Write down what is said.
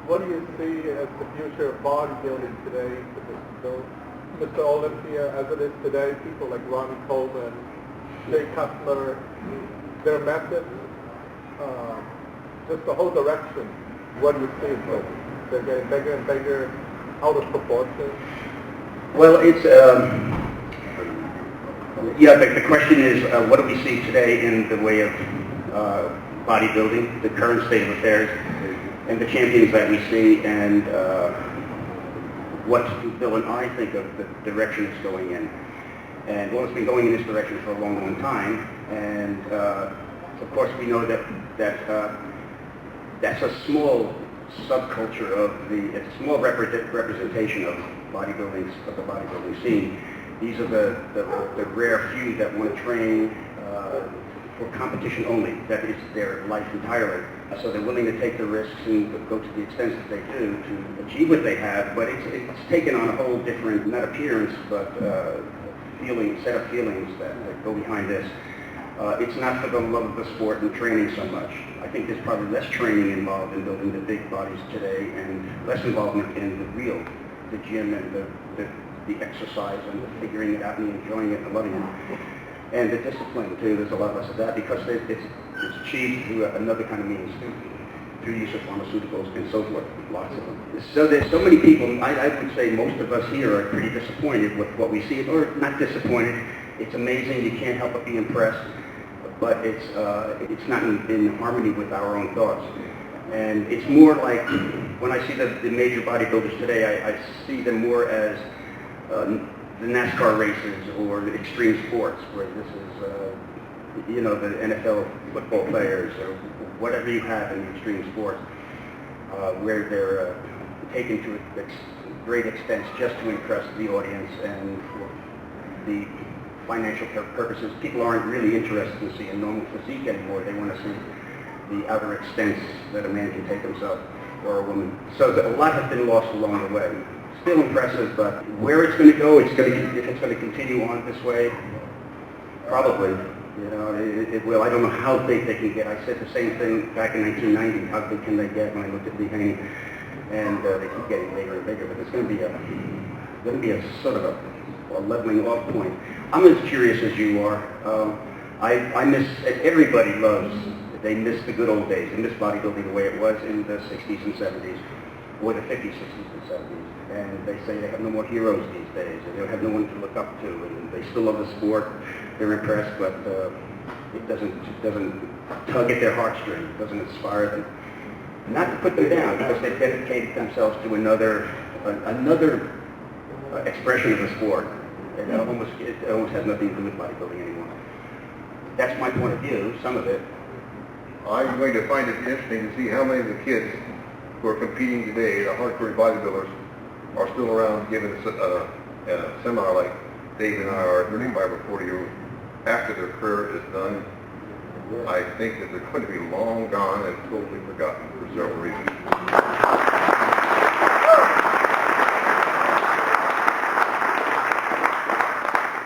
What do you see as the future of bodybuilding today? Mr. Olympia, as it is today, people like Ronnie Coleman, Jay Cutler, their methods, just the whole direction. What do you see? They're getting bigger and bigger, out of proportion. Well, it's the question is, what do we see today in the way of bodybuilding, the current state of affairs, and the champions that we see, and what do Bill and I think of the direction it's going in. And well, it's been going in this direction for a long, long time, and of course we know that that's a small subculture of it's a small representation of the bodybuilding scene. These are the rare few that want to train for competition only. That is their life entirely. So they're willing to take the risks and go to the extent that they do to achieve what they have. But it's taken on a whole different, not appearance, but set of feelings that go behind this. It's not for the love of the sport and training so much. I think there's probably less training involved in building the big bodies today, and less involvement in the gym and the exercise and the figuring it out and enjoying it and loving it. And the discipline too, there's a lot less of that because it's achieved through another kind of means, through use of pharmaceuticals and so forth, lots of them. So there's so many people, I would say most of us here are pretty disappointed with what we see, or not disappointed. It's amazing, you can't help but be impressed, but it's not in harmony with our own thoughts. And it's more like, when I see the major bodybuilders today, I see them more as the NASCAR races or the extreme sports, where this is, the NFL football players or whatever you have in the extreme sports, where they're taken to great extents just to impress the audience and for the financial purposes. People aren't really interested in seeing normal physique anymore. They want to see the outer extents that a man can take himself, or a woman. So a lot has been lost along the way. Still impressive, but where it's going to go, if it's going to continue on this way, probably. It will. I don't know how big they can get. I said the same thing back in 1990. How big can they get? When I looked at Lee Haney, and they keep getting bigger and bigger. But there's going to be a sort of a leveling off point. I'm as curious as you are. I miss. Everybody loves. They miss the good old days. They miss bodybuilding the way it was in the 60s and 70s, or the 50s, 60s, and 70s. And they say they have no more heroes these days, and they have no one to look up to, and they still love the sport. They're impressed, but it doesn't tug at their heartstrings. It doesn't inspire them. Not to put them down, because they've dedicated themselves to another expression of the sport. And it almost has nothing to do with bodybuilding anymore. That's my point of view. Some of it. I'm going to find it interesting to see how many of the kids who are competing today, the hardcore bodybuilders, are still around giving a seminar like Dave and I are, 35 or 40 years after their career is done. I think that they're going to be long gone and totally forgotten for several reasons.